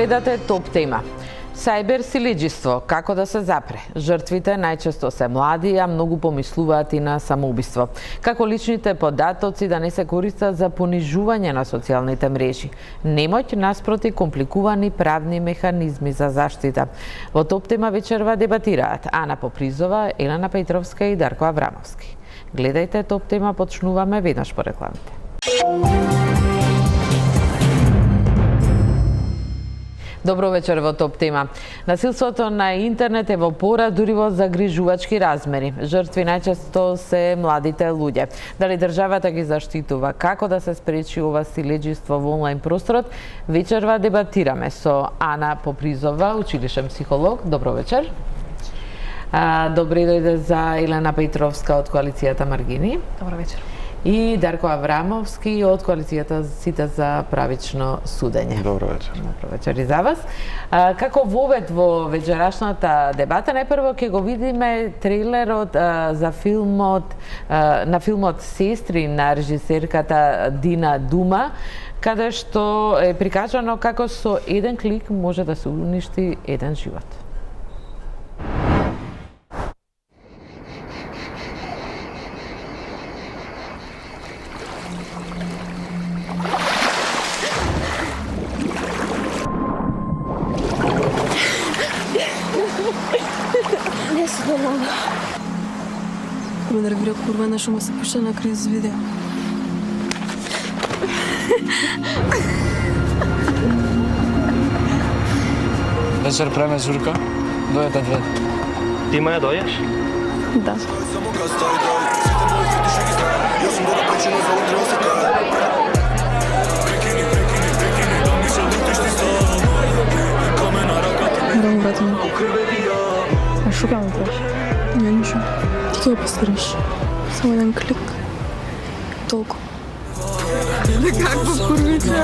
Гледате Топ тема. Сајбер силеџиство, како да се запре? Жртвите најчесто се млади, а многу помислуваат и на самоубиство. Како личните податоци да не се користат за понижување на социјалните мрежи? Немоќ наспроти компликувани правни механизми за заштита. Во Топ тема вечерва дебатираат Ана Попризова, Елена Петровска и Дарко Аврамовски. Гледајте Топ тема, почнуваме веднаш по рекламите. Добро вечер во Топ тема. Насилството на интернет е во пораст дури во загрижувачки размери. Жртви најчесто се младите луѓе. Дали државата ги заштитува? Како да се спречи ова силеџиство во онлайн просторот? Вечерва дебатираме со Ана Попризова, училишен психолог. Добро вечер. Добре дојде за Елена Петровска од коалицијата Маргини. Добро вечер. И Дарко Аврамовски од коалицијата Сите за правично судење. Добро вечер. Добро вечер и за вас. Како вовед во вечерашната дебата, најпрво ќе го видиме трейлерот за филмот на филмот Сестри на режисерката Дина Дума, каде што е прикажано како со еден клик може да се уништи еден живот. Ме нервира курва, нешто му се пуша на криз видео. Вечер преме Зурка, дојдете две. Ти ма ја дојдеш? Да. Да, брате ми. А шо ќе ме праш? Не, ништо. Ти ќе го постараш. Само еден клик. Толку. Како курвица?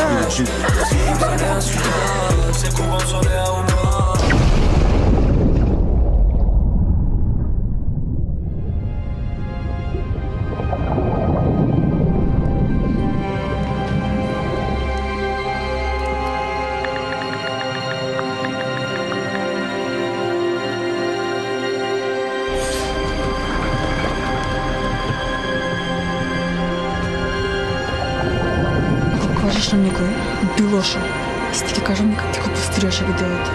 На некој, било шо. Си ти ќе кажам нека ти го постираше видеото.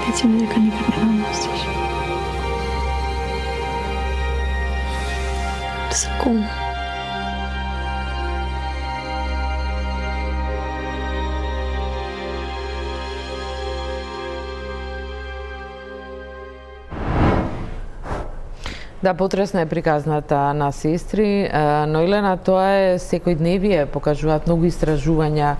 Речи ми дека никад не да мислиш. Секунда. Да, потресна е приказната на Сестри, но Елена, тоа е секојдневие, покажуваат многу истражувања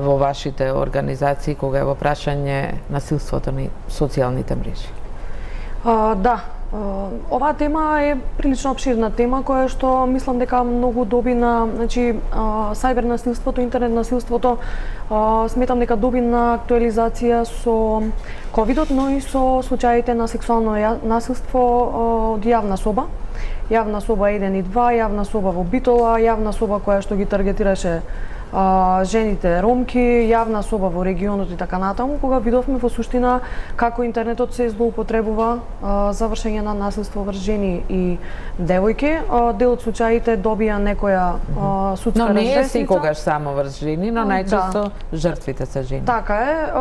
во вашите организации кога е во прашање насилството на социјалните мрежи. Да, оваа тема е прилично обширна тема која што мислам дека многу доби на, значи, сајбер насилството, интернет насилството, сметам дека доби на актуализација со ковидот, но и со случаите на сексуално насилство од јавна соба. Јавна соба 1 и 2, јавна соба во Битола, јавна соба која што ги таргетираше жените ромки, јавна соба во регионот и така натаму, кога видовме во суштина како интернетот се злоупотребува за вршење на насилство врз жени и девојки. Дел од случаите добија некоја судска Но не е разресница. секогаш само врз жени, но најчесто жртвите се жени. Така е.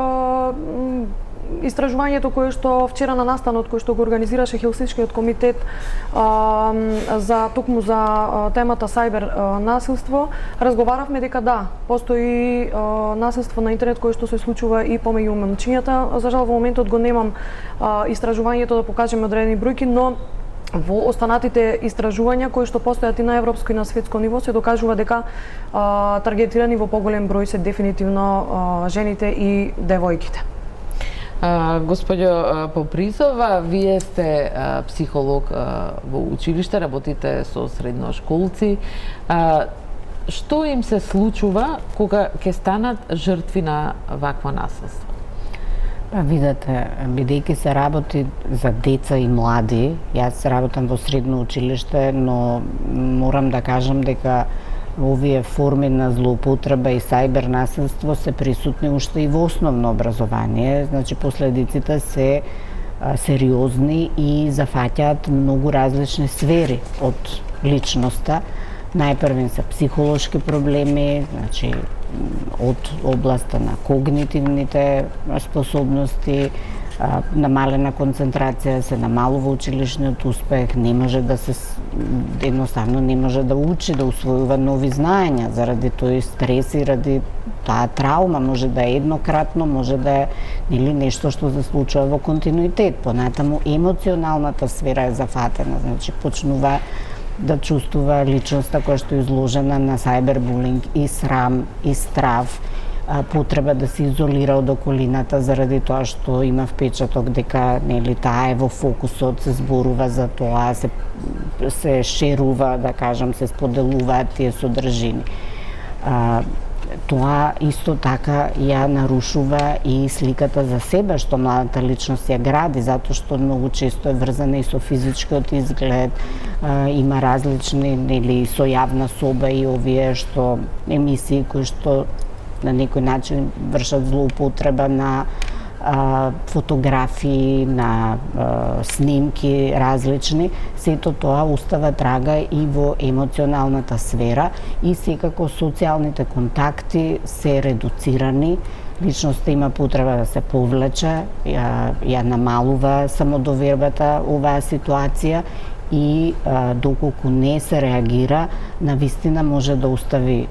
Истражувањето кое што вчера на настанот кој што го организираше Хелсинскиот комитет за токму за темата сајбер насилство, разговаравме дека да, постои насилство на интернет кое што се случува и помеѓу момчињата. За жал во моментот го немам истражувањето да покажеме одредени бројки, но во останатите истражувања кои што постојат и на европско и на светско ниво се докажува дека таргетирани во поголем број се дефинитивно жените и девојките. Господјо Попризова, вие сте психолог во училиште, работите со средношколци. Што им се случува кога ќе станат жртви на вакво насилство? Па видете, бидејќи се работи за деца и млади, јас работам во средно училиште, но морам да кажам дека овие форми на злоупотреба и сајбер насилство се присутни уште и во основно образование, значи последиците се сериозни и зафаќаат многу различни сфери од личноста. Најпрвен се психолошки проблеми, значи од областа на когнитивните способности, намалена концентрација, се намалува училишниот успех, не може да се едноставно не може да учи, да усвојува нови знаења заради тој стрес и ради таа траума, може да е еднократно, може да е нешто што се случува во континуитет. Понатаму емоционалната сфера е зафатена, значи почнува да чувствува личноста која што е изложена на сајбербулинг и срам и страв, потреба да се изолира од околината заради тоа што има впечаток дека таа е во фокусот, се зборува за тоа, се шерува, да кажам, се споделуваат тие содржини. Тоа исто така ја нарушува и сликата за себе што младата личност ја гради, затоа што многу често е врзана и со физичкиот изглед, има различни со јавна соба и овие што емисии кои што на некој начин вршат злоупотреба на фотографии, на снимки различни, сето тоа остава трага и во емоционалната сфера и секако социјалните контакти се редуцирани, личноста има потреба да се повлече, ја намалува самодовербата оваа ситуација и доколку не се реагира, навистина може да остави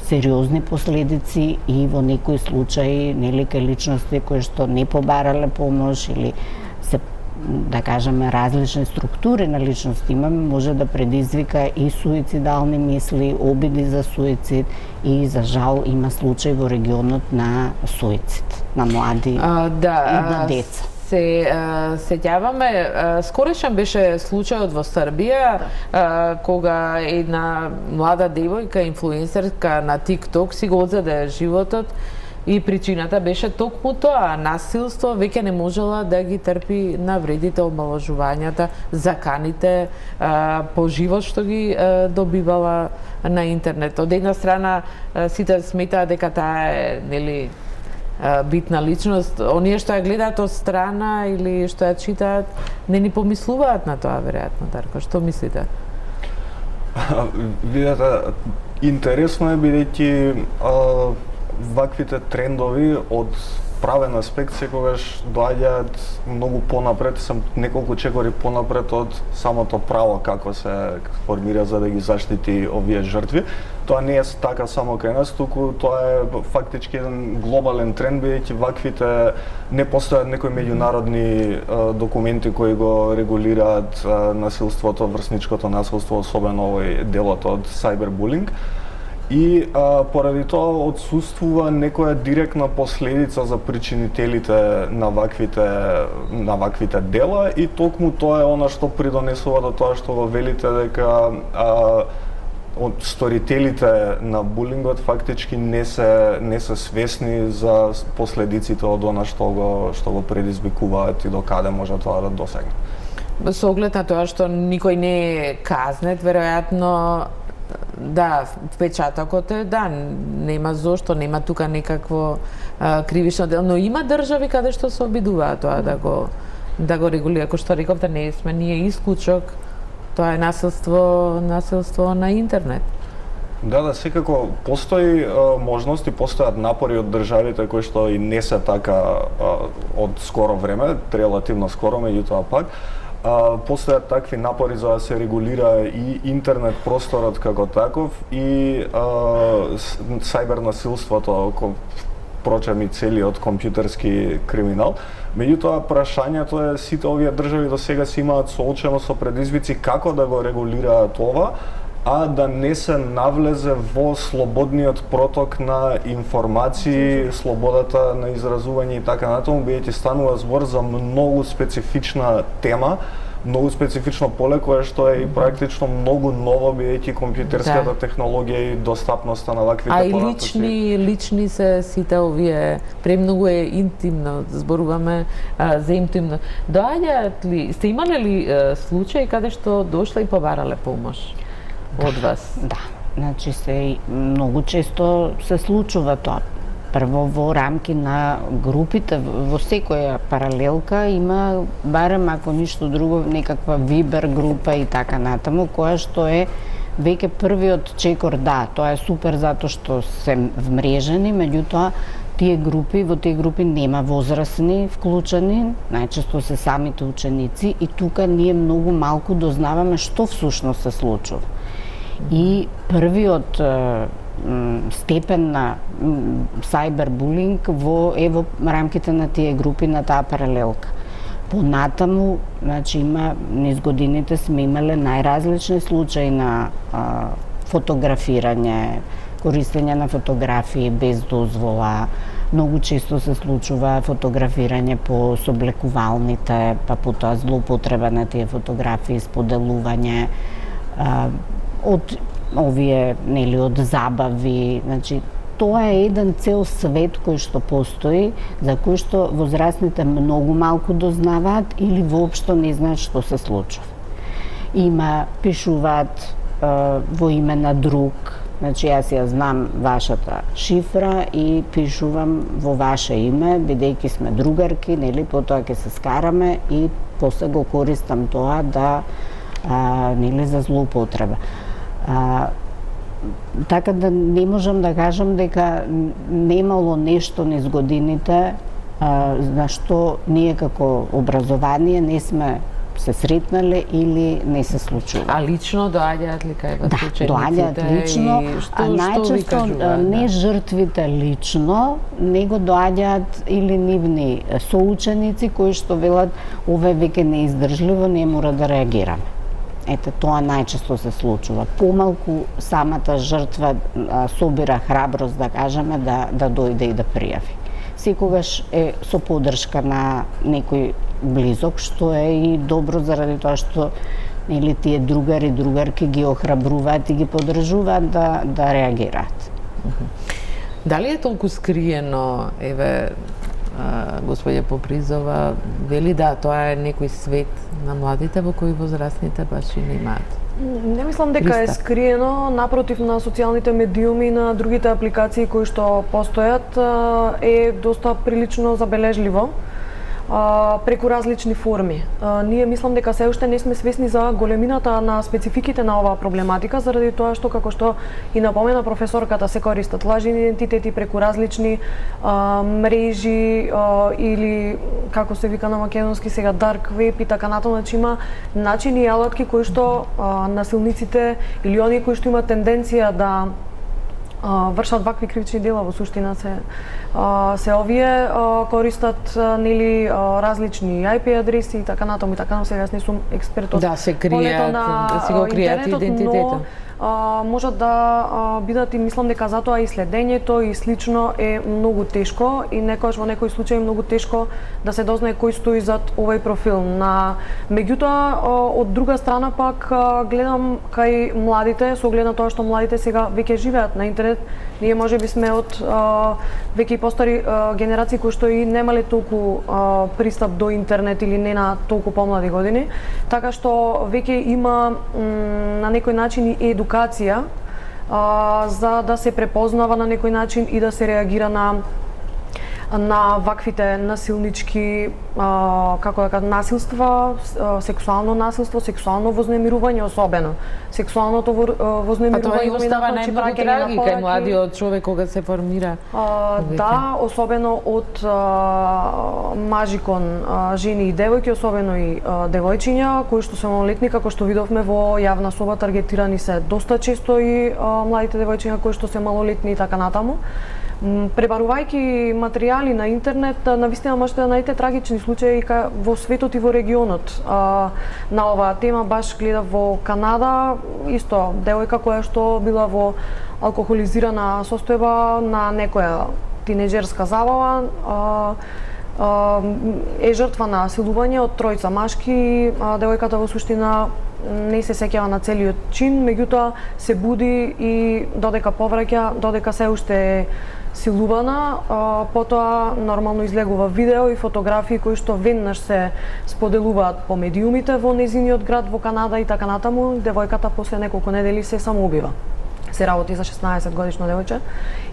сериозни последици и во некои случаи кај личности кои што не побарале помош или се, да кажеме, различни структури на личност имаме, може да предизвика и суицидални мисли, обиди за суицид и за жал има случаи во регионот на суицид на млади и на деца. Се сеќаваме, скорешен беше случајот во Србија, кога една млада девојка, инфлуенсерка на TikTok си го одзеде животот и причината беше токму тоа, насилство, веќе не можела да ги трпи навредите, омалажувањата, заканите по живот што ги добивала на интернет. Од една страна сите сметаат дека таа е, битна личност, оние што ја гледаат од страна или што ја читаат, не ни помислуваат на тоа, веројатно, Дарко. Што мислите? Видете, интересно е бидејќи ваквите трендови од правен аспект секогаш доаѓаат многу понапред, сам неколку чекори понапред од самото право како се формира за да ги заштити овие жртви. Тоа не е така само кај нас, туку тоа е фактички еден глобален тренд, бидејќи ваквите не постојат некои меѓународни документи кои го регулираат насилството, врсничкото насилство, особено овој делот од сајбербулинг. И поради тоа отсуствува некоја директна последица за причинителите на ваквите дела и токму тоа е она што придонесува до тоа што го велите дека од сторителите на булингот фактички не се свесни за последиците од она што го предизвикуваат и до каде може тоа да досегне. Со оглед на тоа што никој не е казнет, веројатно да, впечатокот е, да, нема зошто, нема тука некакво кривично дело, но има држави каде што се обидуваат тоа да го регулира, кој што рековте, не сме ние исклучок, тоа е насилство на интернет. Да, секако постои можност и постојат напори од државите кои што и не се така од скоро време, релативно скоро, меѓутоа пак, постојат такви напори за да се регулира и интернет просторот како таков и сајбер насилството, прочем и целиот компјутерски криминал. Меѓутоа, прашањето е сите овие држави до сега си имаат соочено со предизвици како да го регулираат ова, а да не се навлезе во слободниот проток на информации, слободата на изразување и така натаму, бидејќи станува збор за многу специфична тема многу специфично поле кое што е и практично многу ново бидејќи компјутерската технологија и достапноста на ваквите А и податоци. лични се сите овие, премногу е интимно, зборуваме за интимно. Доаѓаат ли, сте имале ли случаи каде што дошле и побарале помош од вас? Да, значи многу често се случува тоа. Прво во рамки на групите, во секоја паралелка има, барем ако ништо друго, некаква Вибер група и така натаму, која што е веќе првиот чекор, да, тоа е супер затоа што се вмрежени, меѓутоа во тие групи нема возрастни вклучени, најчесто се самите ученици и тука ние многу малку дознаваме што всушност се случува. И првиот степен на сайбербулинг во рамките на тие групи, на таа паралелка. Понатаму, значи низ годините сме имале најразлични случаи на фотографирање, користење на фотографии без дозвола. Многу често се случува фотографирање по соблекувалните, па потоа злоупотреба на тие фотографии, споделување од овие, од забави, значи тоа е еден цел свет кој што постои, за кој што возрастните многу малку дознаваат или воопшто не знаат што се случува. Пишуваат во име на друг, значи јас ја знам вашата шифра и пишувам во ваше име, бидејќи сме другарки, потоа ќе се скараме и после го користам тоа да за злоупотреба. Така да не можам да кажам дека немало нешто низ годините за што ние како образование не сме се сретнале или не се случува. А лично доаѓаат ли кај вас учениците? Да, доаѓаат лично, а најчесто не жртвите лично, него доаѓаат или нивни соученици кои што велат ова веќе неиздржливо, не мора да реагираме. Ете, тоа најчесто се случува. Помалку самата жртва собира храброст, да кажеме, да дојде и да пријави. Секогаш е со поддршка на некој близок, што е и добро заради тоа што тие другари, другарки ги охрабруваат и ги поддржуваат да реагираат. Дали е толку скриено, господја Попризова, вели да, тоа е некој свет на младите во кој возрастните баш и немаат? Не мислам дека е скриено, напротив, на социјалните медиуми и на другите апликации кои што постојат е доста прилично забележливо преку различни форми. Ние мислам дека се уште не сме свесни за големината на спецификите на оваа проблематика, заради тоа што, како што и напомена професорката, се користат лажни идентитети преку различни мрежи или, како се вика на македонски сега, dark web и така натаму, значи има начини и алатки кои што насилниците или оние кои што имаат тенденција да вршат вакви кривични дела, во суштина се овие користат различни IP адреси и така натаму, сега јас не сум експерт од полето на интернетот, но можат да бидат и мислам дека затоа и следењето и слично е многу тешко и некогаш во некои случаи многу тешко да се дознае кој стои зад овој профил. Меѓутоа, од друга страна пак гледам кај младите, со оглед на тоа што младите сега веќе живеат на интернет, ние можеби сме од веќе и постари генерации кои што и немале толку пристап до интернет или не на толку помлади години, така што веќе има на некој начин и едукација за да се препознава на некој начин и да се реагира на ваквите насилнички, како да кажам, насилства, сексуално насилство, сексуално вознемирување особено. Сексуалното вознемирување остава најмногу траги кај младиот човек кога се формира. Да, особено од мажи кон жени и девојки, особено и девојчиња кои што се малолетни, како што видовме во јавна соба, таргетирани се доста често и младите девојчиња кои што се малолетни и така натаму. Пребарувајќи материјали на интернет, навистина можете да најдете трагични случаи во светот и во регионот. На оваа тема баш гледав во Канада, исто девојка која што била во алкохолизирана состојба на некоја тинеџерска забава, е жртва на насилување од тројца машки, девојката во суштина не се сеќава на целиот чин, меѓутоа се буди и додека повраќа, додека се уште е силувана, потоа нормално излегува видео и фотографии кои што веднаш се споделуваат по медиумите во незиниот град во Канада и така натаму. Девојката после неколку недели се самоубива. Се работи за 16 годишно девојче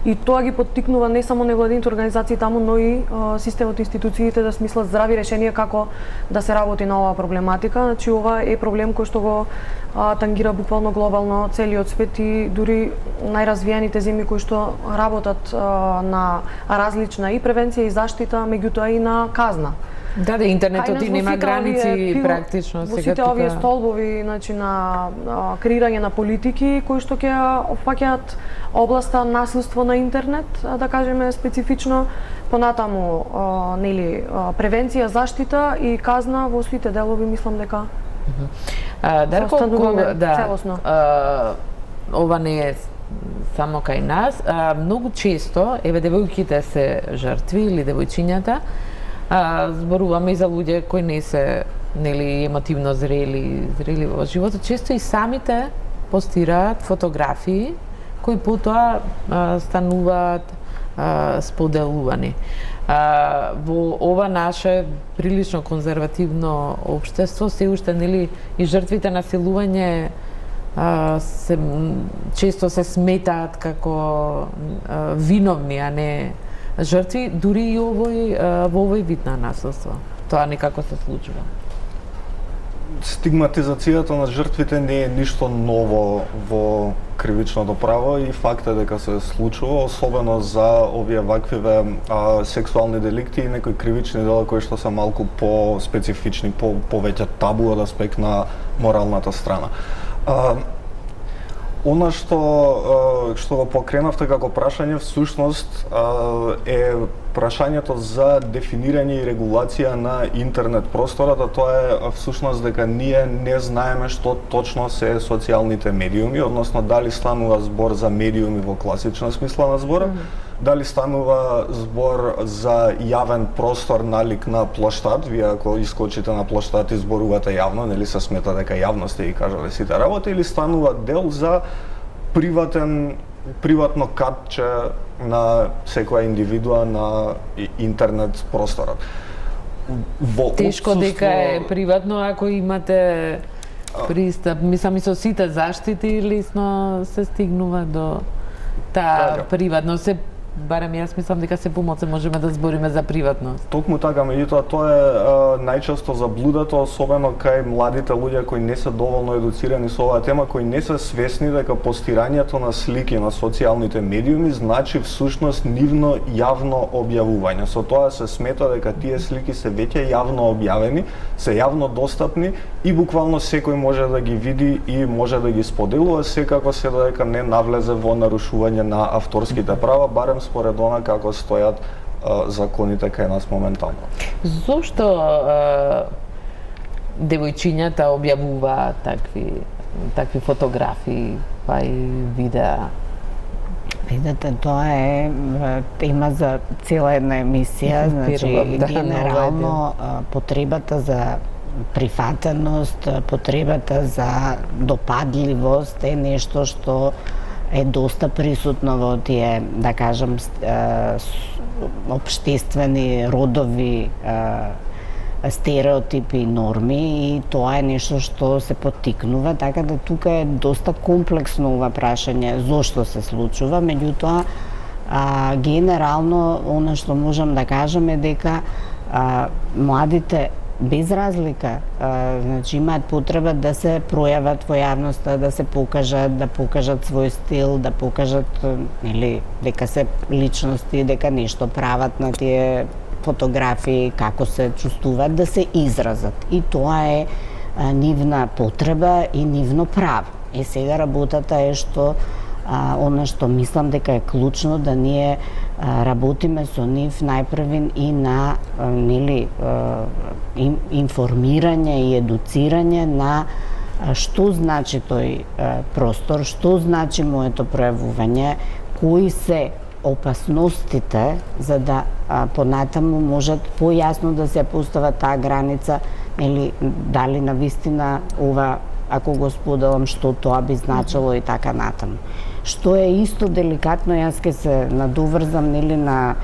и тоа ги поттикнува не само невладините организации таму, но и системот, институциите да смислат здрави решенија како да се работи на оваа проблематика. Значи ова е проблем кој што го тангира буквално глобално целиот свет и дури најразвиените земји кои што работат на различна и превенција и заштита, меѓутоа и на казна. Да, интернетот и нема граници практично во сега сите овие столбови, значи на креирање на политики кои што ќе опфаќаат областа насилство на интернет, да кажеме специфично, понатаму нели превенција, заштита и казна во сите делови, мислам дека Дарко, целосно. Ова не е само кај нас, многу често, еве девојките се жртви или девојчињата, зборуваме и за луѓе кои не се нели емотивно зрели во животот, често и самите постираат фотографии кои потоа стануваат споделувани. Во ова наше прилично конзервативно општество се уште нели и жртвите на насилување често се сметаат како виновни, а не жртви, дури и во овој вид на насилство. Тоа некако се случува. Стигматизацијата на жртвите не е ништо ново во кривичното право и факт е дека се случува, особено за овие ваквиве сексуални деликти и некои кривични дела кои што се малку по-специфични, повеќе табу од аспект на моралната страна. Она што го покренавте како прашање всушност е прашањето за дефинирање и регулација на интернет просторот, а тоа е всушност дека ние не знаеме што точно се социјалните медиуми, односно дали станува збор за медиуми во класична смисла на збора, дали станува збор за јавен простор налик на плоштад. Вие ако искочите на плоштад и зборувате јавно, нели се смета дека јавно сте и кажале сите работи, или станува дел за приватно катче на секоја индивидуа на интернет просторот. Тешко дека е приватно ако имате пристап, мислам и со сите заштити лесно се стигнува до таа приватност. Барем јас мислам дека се помоце можеме да збориме за приватност. Токму така, меѓутоа тоа е најчесто заблудата, особено кај младите луѓе кои не се доволно едуцирани со оваа тема, кои не се свесни дека постирањето на слики на социјалните медиуми значи всушност нивно јавно објавување. Со тоа се смета дека тие слики се веќе јавно објавени, се јавно достапни и буквално секој може да ги види и може да ги споделува, секако се додека не навлезе во нарушување на авторските права, барем според она како стојат законите кај нас моментално. Зошто девојчињата објавуваат такви фотографии, па и видеа? Видете, тоа има за цела една емисија, значи генерално потребата за прифатеност, потребата за допадливост е нешто што е доста присутно во тие, да кажам, општествени родови стереотипи и норми, и тоа е нешто што се поттикнува, така да тука е доста комплексно ова прашање зошто се случува, меѓутоа генерално она што можам да кажам е дека младите без разлика, значи имаат потреба да се пројават во јавноста, да се покажат, да покажат свој стил, да покажат или дека се личности, дека нешто прават на тие фотографии, како се чувствуваат, да се изразат. И тоа е нивна потреба и нивно право. И сега работата е што она што мислам дека е клучно да ние работиме со нив најпрвен и на информирање и едуцирање на што значи тој простор, што значи моето пројавување, кои се опасностите за да понатаму можат појасно да се постават таа граница, или дали навистина ова, ако го споделам, што тоа би значило и така натаму. Што е исто деликатно, јас ке се надуврзам на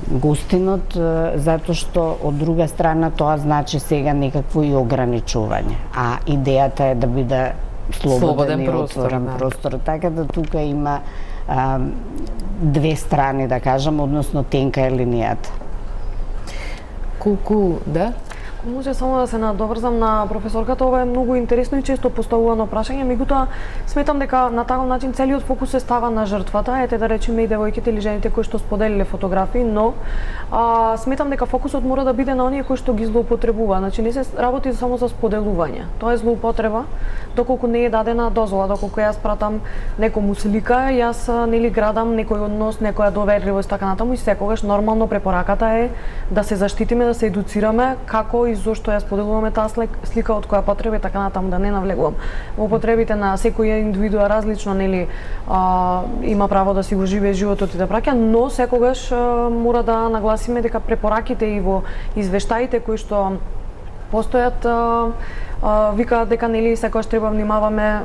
гостинот, затоа што од друга страна тоа значи сега некакво и ограничување, а идејата е да биде слободен и отворен простор. Така да тука има две страни, да кажам, односно тенка е линијата. Колку, да? Може само да се надоврзам на професорката, ова е многу интересно и често поставувано прашање, меѓутоа сметам дека на таков начин целиот фокус се става на жртвата, ете да речеме и девојките или жените кои што споделиле фотографии, но сметам дека фокусот мора да биде на оние кои што ги злоупотребува. Значи не се работи само за споделување. Тоа е злоупотреба доколку не е дадена дозвола, доколку јас пратам некому слика, јас нели градам некој однос, некоја доверливост така натаму, и секогаш нормално препораката е да се заштитиме, да се едуцираме како и зошто ја споделуваме таа слика, од која потреба и така натаму, да не навлегувам во потребите на секој индивидуа различно, нели има право да си го живее животот и да праќа, но секогаш мора да нагласиме дека препораките и во извештаите кои што постојат викаат дека нели секогаш треба внимаваме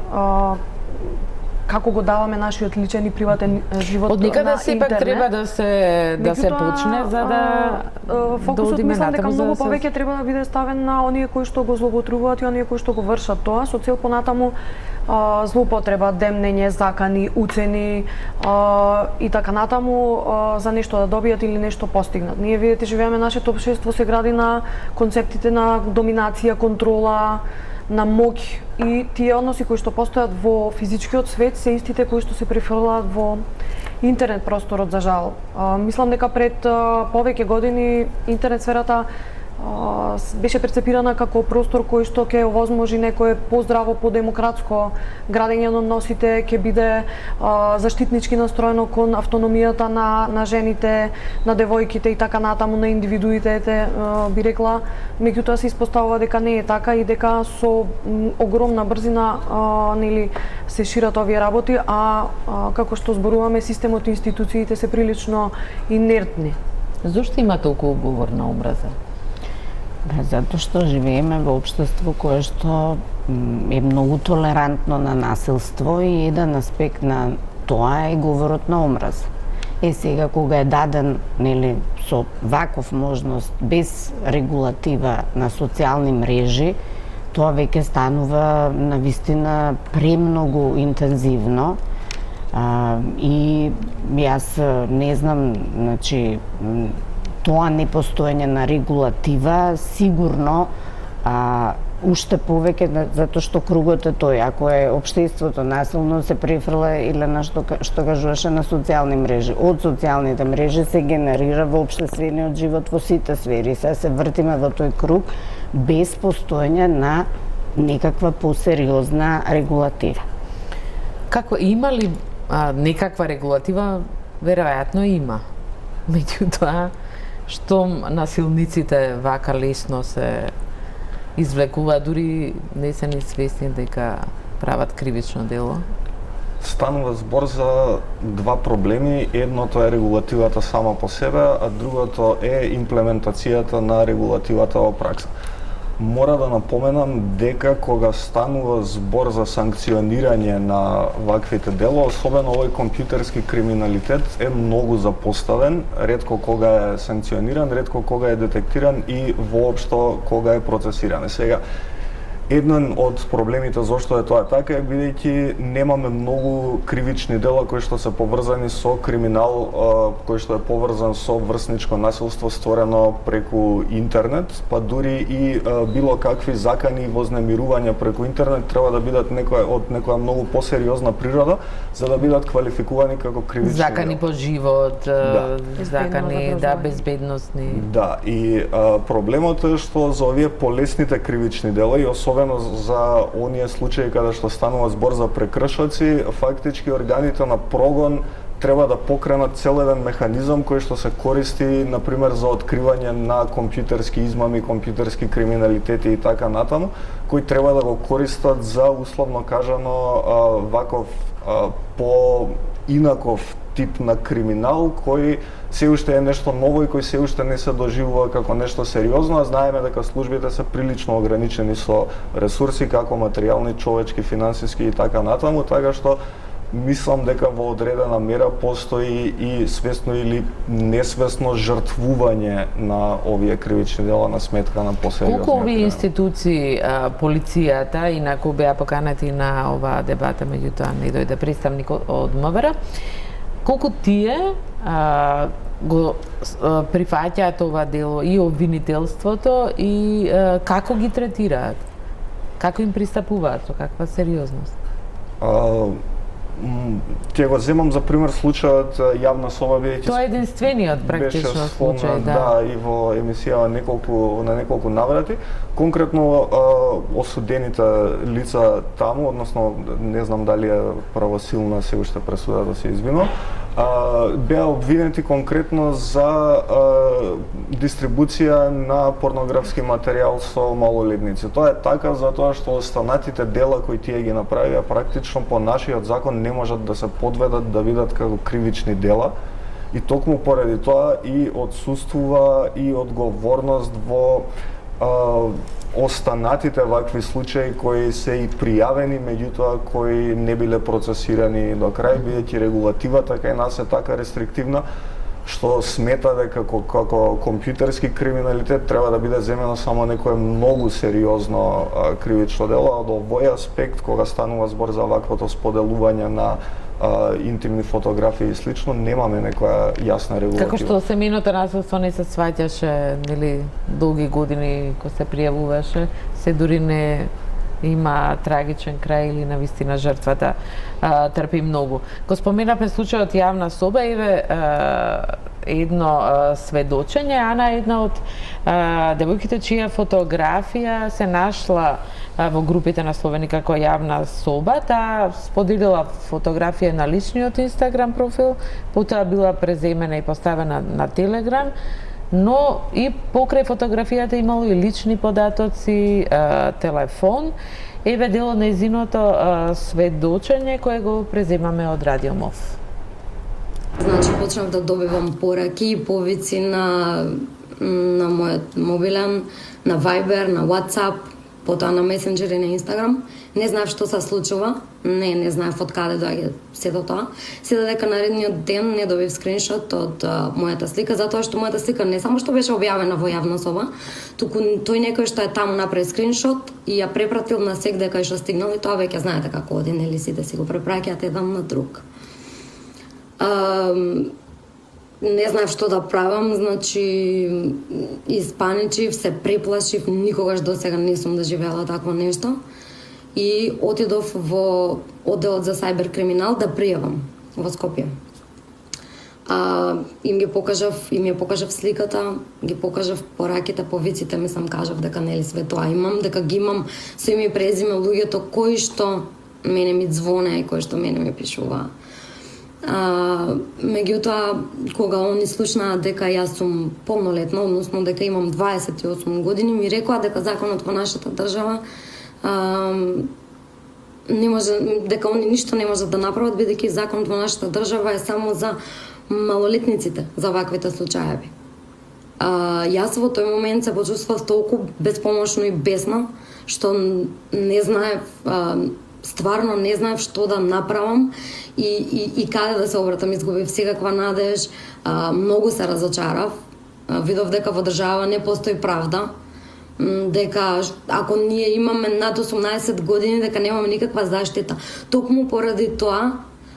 како го даваме нашиот личен и приватен живот на интернет. Од никаде сепак треба да се почне за да фокусот мислам дека многу повеќе треба да биде ставен на оние кои што го злоупотребуваат и оние кои што го вршат тоа со цел понатаму злоупотреба, демнење, закани, уцени и така натаму за нешто да добијат или нешто постигнат. Ние видите живееме, нашето општество се гради на концептите на доминација, контрола, на моќ, и тие односи кои што постојат во физичкиот свет се истите кои што се префрлаат во интернет просторот, за жал. Мислам дека пред повеќе години интернет сферата беше прецепирана како простор кој што ќе овозможи некое поздраво, подемократско градење на односите, ќе биде заштитнички настроено кон автономијата на жените, на девојките и така натаму, на индивидуите, би рекла. Меѓутоа се испоставува дека не е така и дека со огромна брзина нели се шират овие работи, а како што зборуваме, системот и институциите се прилично инертни. Зошто има толку говор на омраза? Затоа што живееме во општество кое што е многу толерантно на насилство и еден аспект на тоа е говорот на омраза. Сега кога е даден нели со ваков можност без регулатива на социјални мрежи, тоа веќе станува навистина премногу интензивно. И јас не знам, значи тоа непостоење на регулатива сигурно уште повеќе, затоа што кругот е тој. Ако е општеството насилно, се префрла или на што кажуваше на социјални мрежи. Од социјалните мрежи се генерира во општествениот живот во сите сфери. Сега се вртиме во тој круг без постоење на некаква посериозна регулатива. Како има ли некаква регулатива? Веројатно има. Меѓутоа, што насилниците вака лесно се извлекува, дури не се ни свесни дека прават кривично дело? Станува збор за два проблеми. Едното е регулативата сама по себе, а другото е имплементацијата на регулативата во пракса. Мора да напоменам дека кога станува збор за санкционирање на ваквите дела, особено овој компјутерски криминалитет е многу запоставен, ретко кога е санкциониран, ретко кога е детектиран и воопшто кога е процесиран. Сега, еден од проблемите зашто е тоа така е бидејќи немаме многу кривични дела кои што се поврзани со криминал, кој што е поврзан со врсничко насилство створено преку интернет, па дури и било какви закани и вознемирувања преку интернет треба да бидат од некоја многу посериозна природа за да бидат квалификувани како кривични закани дела. по живот, Да. закани безбедносни. Да, и проблемот е што за овие полесните кривични дела и особено за оние случаи каде што станува збор за прекршоци, фактички органите на прогон треба да покренат цел еден механизам кој што се користи, например, за откривање на компјутерски измами, компјутерски криминалитети и така натаму, кои треба да го користат за, условно кажано, ваков по инаков тип на криминал кој се уште е нешто ново и кој се уште не се доживува како нешто сериозно, а знаеме дека службите се прилично ограничени со ресурси како материјални, човечки, финансиски и така натаму, така што мислам дека во одредена мера постои и свесно или несвесно жртвување на овие кривични дела на сметка на посериозни. Колку овие институции, полицијата, инаку беа поканати на оваа дебата, меѓутоа не дојде представник од МВР, колку тие го прифаќаат ова дело и обвинителството и како ги третираат? Како им пристапуваат, со каква сериозност? Ќе го земам за пример случајот јавна соба, бидејќи тоа е единствениот практично случај, да, и во емисија на неколку наврати. Конкретно осудените лица таму, односно не знам дали е правосилна се уште пресудата, се извинувам, беа обвинети конкретно за дистрибуција на порнографски материјал со малолетници. Тоа е така затоа што останатите дела кои тие ги направија практично по нашиот закон не можат да се подведат да видат како кривични дела и токму поради тоа и отсуствува и одговорност во останатите вакви случаи кои се и пријавени, меѓутоа кои не биле процесирани до крај, бидејќи регулативата кај нас е така рестриктивна, што смета дека како компјутерски криминалитет треба да биде земено само некое многу сериозно кривично дело, од овој аспект кога станува збор за ваквото споделување на интимни фотографии и слично, немаме некоја јасна регулатива. Како што семејното насилство не се сваќаше, нели, долги години кога се пријавуваше, се дури не има трагичен крај или навистина жртвата трпи многу. Го споменавме случајот јавна соба, еве едно сведочење, Ана, една од девојките чија фотографија се нашла во групите на Словени како јавна соба, таа споделила фотографија на личниот Инстаграм профил, потоа била преземена и поставена на Телеграм, но и покрај фотографијата имало и лични податоци, телефон. Еве дел од нејзиното сведочење кое го преземаме од Радио МОВ. Значи, почнав да добивам пораки и повици на мојот мобилен, на Viber, на WhatsApp, потоа на Messenger и на Instagram. Не знаев што се случува, не знаев од каде доаѓа сето тоа. Се додека наредниот ден не добив скриншот од мојата слика, затоа што мојата слика не само што беше објавена во јавна соба, туку тој некој што е таму направи скриншот и ја препратил на сегде кај што стигнал, и тоа веќе знаете како оди, нели, сите си го препраќаат еден на друг. Не знаев што да правам, значи испаничив, се преплашив, никогаш досега не сум доживела такво нешто. И отидов во одделот за сајбер криминал да пријавам во Скопје. Им ја покажав сликата, ги покажав пораките, повиците, мислам, кажав дека нели све тоа имам, дека ги имам со име и презиме луѓето кои што мене ми звоне и кои што мене ми пишуваа. Меѓутоа, кога они слушнаа дека јас сум полнолетна, односно дека имам 28 години, ми рекоа дека законот во нашата држава не може, дека они ништо не можат да направат, бидејќи законот во нашата држава е само за малолетниците, за ваквите случаеви. Јас во тој момент се почувствував толку безпомошно и бесна, што не знаев, стварно не знаев што да направам и каде да се обратам. Изгубив секаква надеж, многу се разочарав, видов дека во држава не постои правда, дека ако ние имаме над 18 години, дека немаме никаква заштита. Токму поради тоа,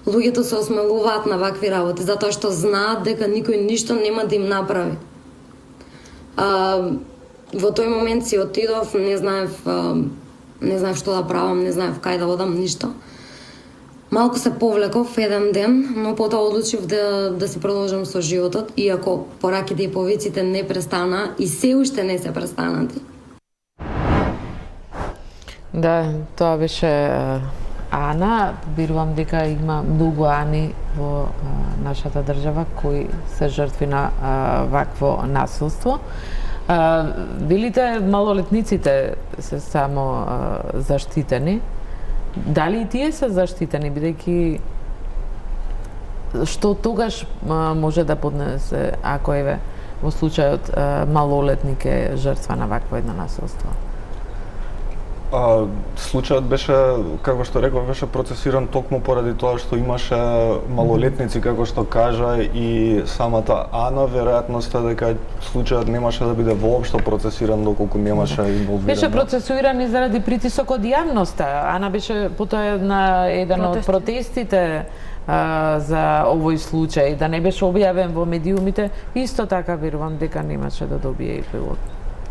луѓето се осмелуваат на вакви работи, затоа што знаат дека никој ништо нема да им направи. Во тој момент си отидов, не знаев што да правам, не знаев кај да одам, ништо. Малку се повлеков еден ден, но потоа одлучив да си продолжам со животот, иако пораките и повиците не престана и се уште не се престанати. Да, тоа беше Ана. Верувам дека има многу Ани во нашата држава кои се жртви на вакво насилство. Велите малолетниците се само заштитени. Дали и тие се заштитени, бидејќи што тогаш може да поднесе ако еве во случајот малолетник е жртва на вакво едно насилство? Случајот беше, како што реков, беше процесиран токму поради тоа што имаше малолетници, како што кажа, и самата Ана, веројатноста дека случајот немаше да биде воопшто процесиран доколку немаше инволвирано. Беше процесуиран и заради притисок од јавноста. Ана беше потоа на еден од протестите за овој случај, да не беше објавен во медиумите, исто така верувам дека немаше да добие епилог.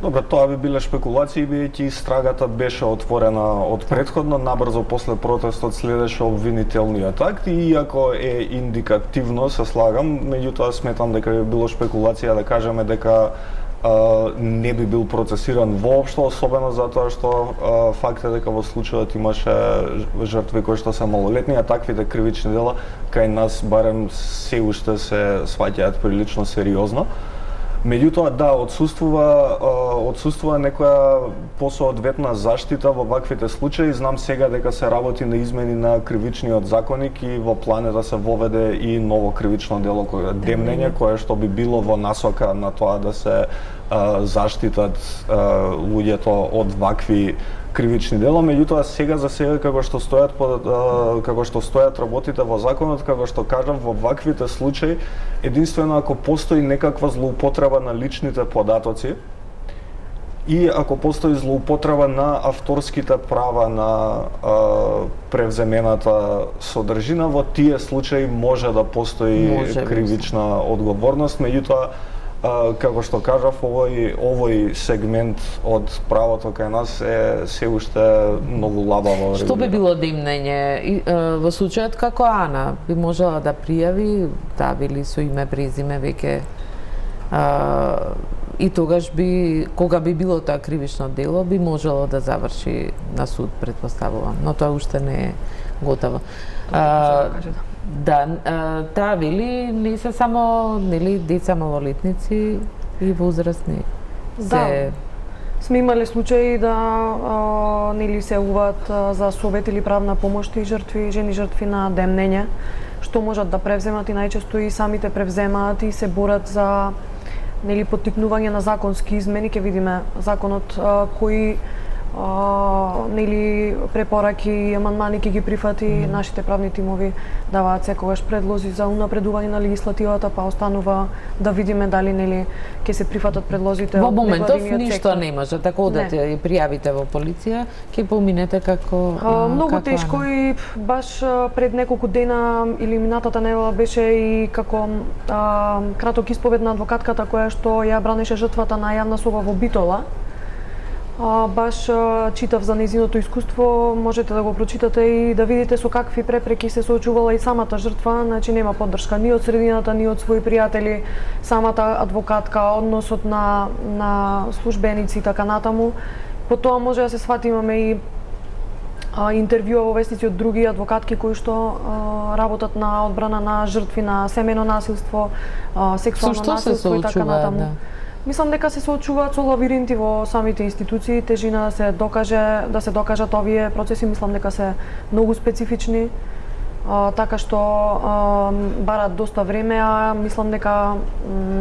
Добре, тоа би биле спекулации, бидејќи истрагата беше отворена од претходно, набрзо после протестот следеше обвинителниот акт, и иако е индикативно, се слагам, меѓутоа сметам дека би било спекулација да кажеме дека не би бил процесиран воопшто, особено затоа што факт е дека во случајот имаше жртви кои што се малолетни, а таквите кривични дела кај нас барем се уште се сваќаат прилично сериозно. Меѓутоа, да, отсуствува некоја посоодветна заштита во ваквите случаи. Знам сега дека се работи на измени на кривичниот законник и во план е да се воведе и ново кривично дело, демнење, кое што би било во насока на тоа да се заштитат луѓето од вакви кривични дела. Меѓутоа, сега за сега како што стојат работите во законот, како што кажав, во ваквите случаи единствено ако постои некаква злоупотреба на личните податоци и ако постои злоупотреба на авторските права на превземената содржина, во тие случаи може да постои кривична одговорност. Меѓутоа, како што кажав, овој сегмент од правото кај нас е се уште многу лабаво. Што би било демнење? Во случајот како Ана би можела да пријави, вели со име, презиме веќе, и тогаш кога би било тоа кривично дело, би можело да заврши на суд, претпоставувам, но тоа уште не е готово. Да, таа вели не се само деца малолетници и возрастни. Да. Сме имале случаи да се уват за совет или правна помош и жени жртви на демнење, што можат да превземат и најчесто и самите превземаат и се борат за поттикнување на законски измени. Ќе видиме законот кои препораки и амандмани ќе ги прифати. Нашите правни тимови даваат секогаш предлози за унапредување на легислативата, па останува да видиме дали ќе се прифатат предлозите во од моментов невладиниот ништо сектор. не може, така одете и пријавите во полиција, ќе поминете како многу тешко и баш пред неколку дена или минатата недела беше и како краток исповед на адвокатката која што ја бранеше жртвата на јавна соба во Битола. Баш читав за нејзиното искуство, можете да го прочитате и да видите со какви препреки се соочувала и самата жртва, значи нема поддршка ни од средината, ни од своји пријатели, самата адвокатка, односот на службеници и така натаму. Потоа може да се свати, имаме и интервјуа во вестници од други адвокатки кои што работат на одбрана на жртви на семејно насилство, сексуално насилство и така натаму. Да. Мислам дека се соочуваат со лавиринти во самите институции, тежина да се докажат овие процеси, мислам дека се многу специфични, така што барат доста време, а мислам дека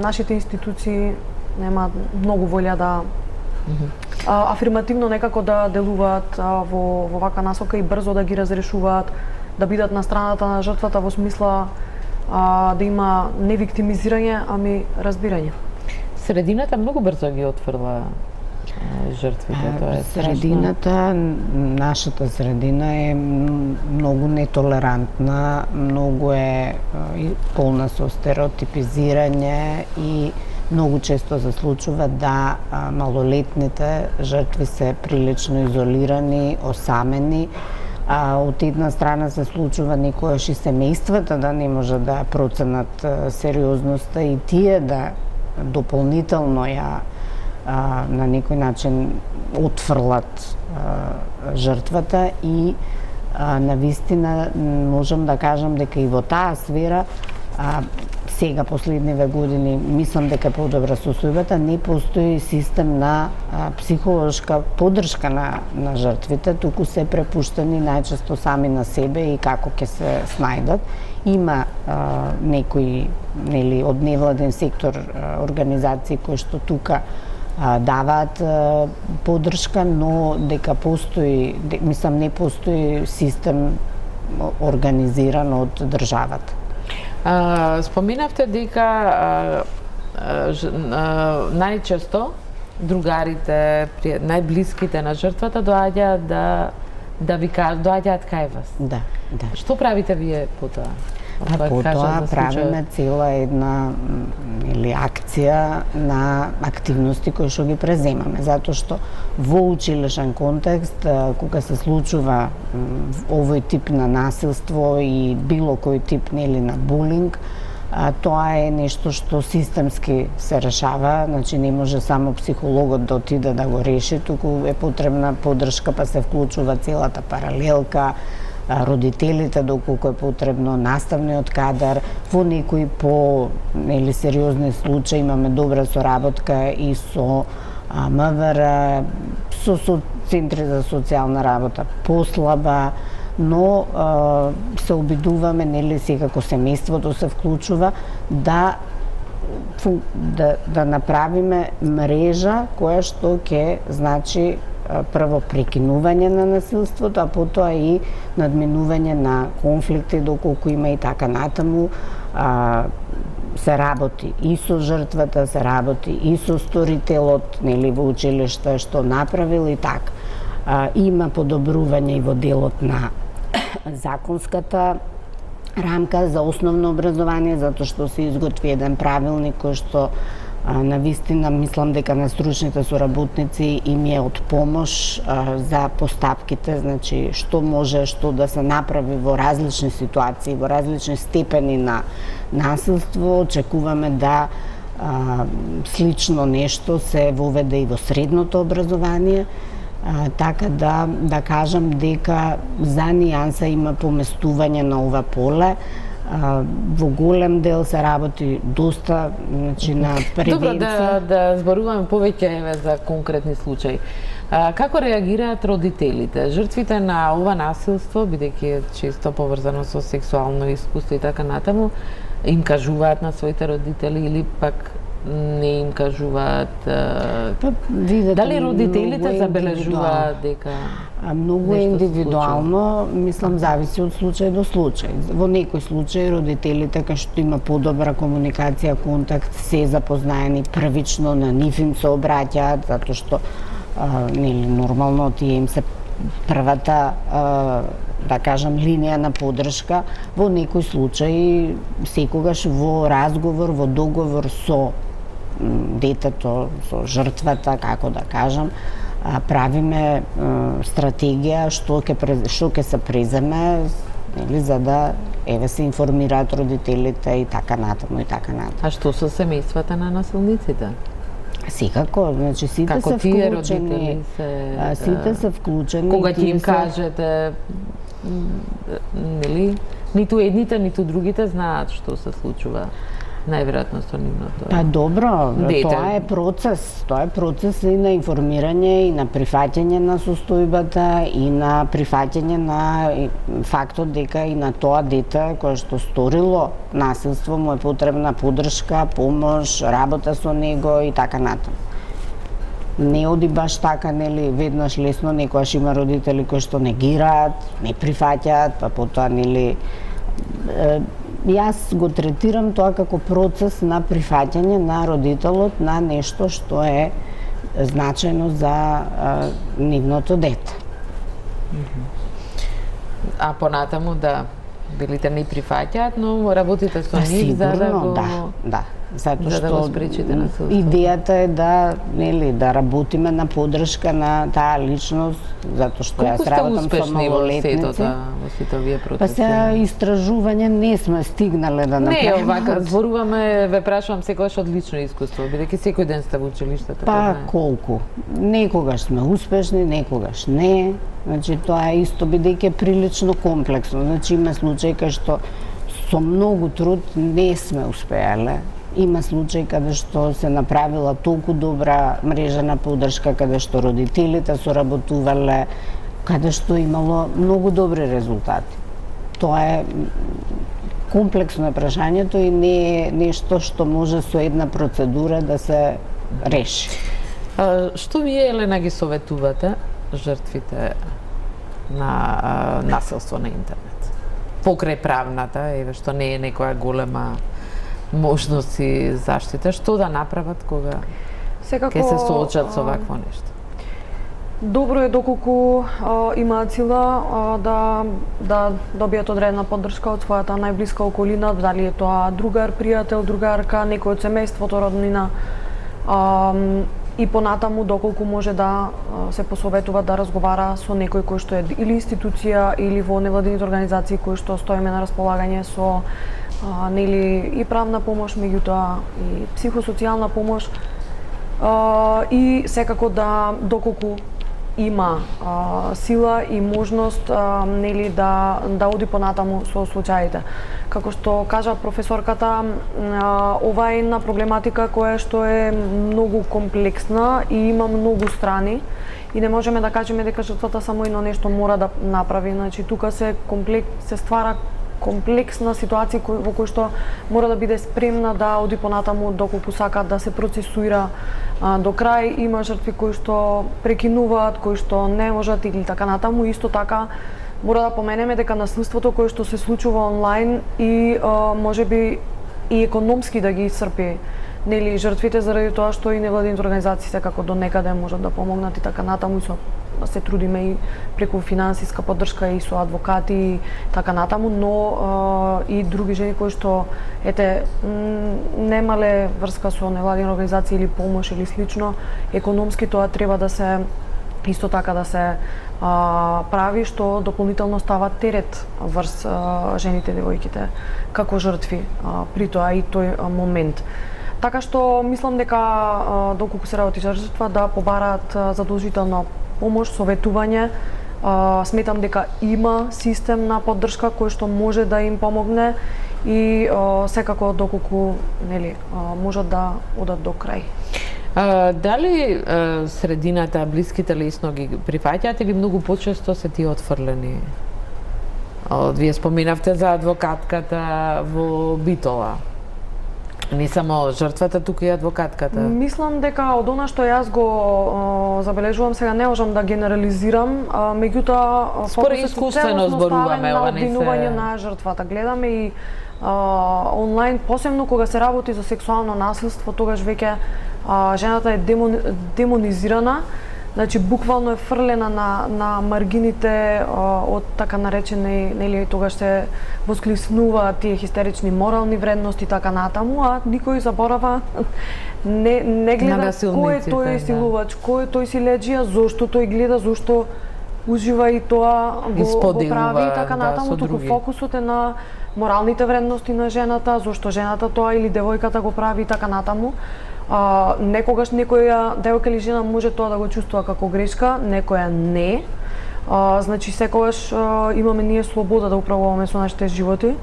нашите институции немаат многу волја да афирмативно некако да делуваат во ваква насока и брзо да ги разрешуваат, да бидат на страната на жртвата во смисла да има не виктимизирање, ами разбирање. Средината многу брзо ги отфрла жртвите, тоа е средината, нашата средина е многу нетолерантна, многу е полна со стереотипизирање и многу често се случува да малолетните жртви се прилично изолирани, осамени. Од една страна се случува никогаш и семејствата да не може да проценат сериозноста и тие да дополнително ја на некој начин отфрлат жртвата и навистина можам да кажам дека и во таа сфера сега последниве години мислам дека е подобра состојбата, не постои систем на психолошка поддршка на жртвите, туку се препуштени најчесто сами на себе и како ќе се снајдат. Има некои од невладен сектор организации кои што тука даваат поддршка, но дека постои, мислам не постои систем организиран од државата. Споминавте дека најчесто другарите, најблиските на жртвата доаѓаат да ви доаѓаат кај вас. Да. Што правите вие по тоа? Потоа правиме цела една акција на активности кои што ги преземаме, затоа што во училишен контекст, кога се случува овој тип на насилство и било кој тип на булинг, тоа е нешто што системски се решава, значи не може само психологот да отиде да го реши, туку е потребна поддршка, па се вклучува целата паралелка, родителите доколку е потребно, наставниот кадар. Во некои по сериозни случаи имаме добра соработка и со МВР, со центри за социјална работа послаба, но се обидуваме, секако семејството се вклучува, да направиме мрежа која што ќе значи прво прекинување на насилството, а потоа и надминување на конфликти доколку има и така натаму. Се работи и со жртвата, се работи и со сторителот, во училиште што направил и така. Има подобрување и во делот на законската рамка за основно образование, затоа што се изготви еден правилник кој што на вистина мислам дека на стручните соработници им е од помош за постапките, значи што може да се направи во различни ситуации, во различни степени на насилство. Очекуваме да слично нешто се воведе и во средното образование, така да кажам дека за нијанса има поместување на ова поле. Во голем дел се работи доста, значи на превенција. Добро, да зборуваме повеќе за конкретни случаи. Како реагираат родителите? Жртвите на ова насилство, бидејќи е често поврзано со сексуално искуство и така натаму, им кажуваат на своите родители или пак не им кажуваат? Дали родителите забележуваат дека многу е индивидуално, мислам зависи од случај до случај. Во некои случаи родителите кај што има подобра комуникација, контакт, се запознаени првично, на нив им се обраќаат, затоа што нормално тие им се првата да кажам линија на поддршка. Во некои случаи секогаш во разговор, во договор со детето, со жртвата, како да кажам, правиме стратегија што ќе се преземе, за да се информираат родителите и така натаму и така натаму. А што со семејствата на насилниците? Секако, значи сите се вклучени. Сите се вклучени. Кога ќе им кажете, нели, ниту едните, ниту другите знаат што се случува најверојатно со нивното. Па добро, тоа е процес и на информирање и на прифаќање на состојбата и на прифаќање на фактот дека и на тоа дете кое што сторило насилство му е потребна поддршка, помош, работа со него и така натаму. Не оди баш така, веднаш лесно, некојаш има родители кои што негираат, не прифаќаат, па потоа јас го третирам тоа како процес на прифаќање на родителот на нешто што е значајно за нивното дете. А понатаму билите не прифаќаат, но работите со нив за да го... Да. Затоа за да го што спречите насилството. Идејата е да работиме на поддршка на таа личност, затоа што јас работам со малолетници. Во сите овие процеси? Па сега истражување не сме стигнале да направиме. Не, овака зборуваме, ве прашувам секогаш од лично искуство, бидејќи секој ден сте во училиштето. Па колку? Некогаш сме успешни, некогаш не. Значи тоа е исто, бидејќи е прилично комплексно. Значи има случаи кај што со многу труд не сме успеале. Има случаи каде што се направила толку добра мрежа на поддршка, каде што родителите соработувале, каде што имало многу добри резултати. Тоа е комплексно е прашањето и не е нешто што може со една процедура да се реши. Што вие, Елена, ги советувате жртвите на насилство на интернет? Покрај правната, еве што не е некоја голема можност и заштита, што да направат кога ќе се соочат со вакво нешто? Добро е доколку имаат сила да добијат одредена поддршка од својата најблиска околина, дали е тоа другар, пријател, другарка, некој од семејството, роднина. И понатаму доколку може да се посоветува да разговара со некој кој што е или институција или во невладините организации кои што стоиме на располагање со нели и правна помош, меѓутоа и психосоцијална помош, и секако да доколку има сила и можност нели да оди понатаму со случаите. Како што кажа професорката, ова е една проблематика која што е многу комплексна и има многу страни и не можеме да кажеме дека жртвата само едно нешто мора да направи. Значи тука се ствара комплексна ситуација во кој што мора да биде спремна да оди понатаму доколку сака да се процесуира до крај. Има жртви кои што прекинуваат, кои што не можат или така натаму. Исто така мора да поменеме дека насилството кое што се случува онлайн и можеби и економски да ги исцрпи нели жртвите заради тоа што и невладините организации секако до некаде можат да помогнат и така натаму, и се трудиме и преку финансиска поддршка и со адвокати и така натаму, но и други жени кои што немале врска со невладини организации или помош или слично, економски тоа треба да се исто така да се прави, што дополнително става терет врз жените, девојките како жртви при тоа и тој момент. Така што мислам дека доколку се работи за жртва да побараат задолжително помош, советување. Сметам дека има систем на поддршка кој што може да им помогне и секако доколку нели можат да одат до крај. Дали средината, блиските лесно ги прифаќаат или многу почесто се тие отфрлени? Вие споминавте за адвокатката во Битола. Не само жртвата, туку и адвокатката. Мислам дека од она што јас го забележувам, сега не можам да генерализирам, меѓутоа според искуствено зборуваме, ова не се обвинување на жртвата. Гледаме и онлайн, посебно кога се работи за сексуално насилство, тогаш веќе жената е демонизирана. Значи буквално е фрлена на маргините од така наречени, нели тогаш се восклиснуваат тие хистерични морални вредности така натаму, а никој заборава не гледа кој е тој силувач, кој е тој силеџија, зошто тој гледа, зошто ужива и тоа го прави и така натаму, туку фокусот е на моралните вредности на жената, зошто жената тоа или девојката го прави и така натаму. Некогаш некоја девојка или жена може тоа да го чувствува како грешка, некоја не. Значи секогаш имаме ние слобода да управуваме со нашите животи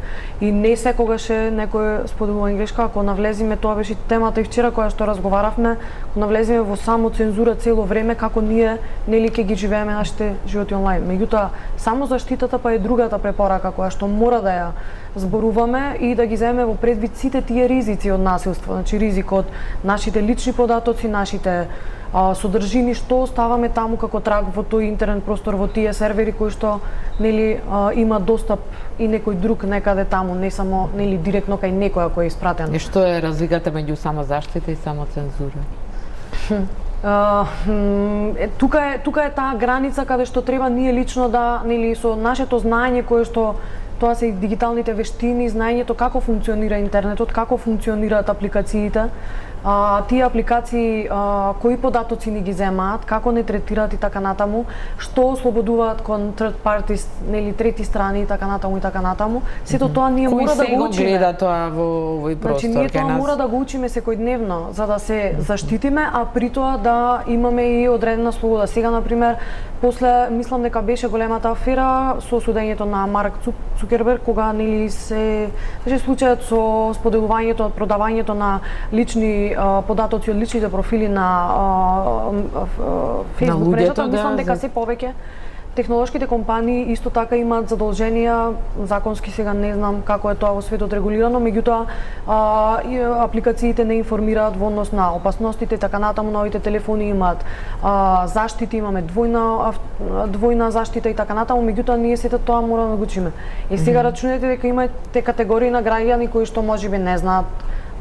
и не секогаш е некој споделуван грешка. Ако навлеземе, тоа беше темата и вчера која што разговаравме, ако навлеземе во само цензура цело време, како ние нели ќе ги живееме нашите животи онлайн. Меѓутоа, само заштитата па е другата препорака која што мора да ја зборуваме и да ги земеме во предвид сите тие ризици од насилство, значи ризик од нашите лични податоци, нашите содржини што оставаме таму како траг во тој интернет простор, во тие сервери кои што нели има достап и некој друг некаде таму, не само нели директно кај некоја кој е испратен. И што е разликата меѓу самозаштита и самоцензура? Тука е таа граница каде што треба ние лично да нели со нашето знаење кое што тоа се и дигиталните вештини, знаењето како функционира интернетот, како функционираат апликациите, тие апликации кои податоци ни ги земаат, како не третираат и така натаму, што ослободуваат кон third parties, нели трети страни и така натаму и така натаму. Сето тоа ние Кој мора да се го го учиме. гледа тоа во овој простор? Значи ние кај тоа нас? мора да го учиме секојдневно за да се заштитиме, а при тоа да имаме и одредена слобода. Сега на пример, после мислам дека беше големата афера со судењето на Марк Цукерберг, кога нели се случајот со споделувањето, продавањето на лични податоци од личните профили на Facebook луѓето, мрежата, да, мислам дека за- се повеќе технолошките компании исто така имаат задолженија, законски сега не знам како е тоа во светот регулирано, меѓутоа и апликациите не информираат во однос на опасностите, така натаму новите телефони имаат заштити, имаме двојна заштита и така натаму, меѓутоа ние сето тоа мора да го учиме. И сега рачунете дека имате категории на граѓани кои што можеби не знаат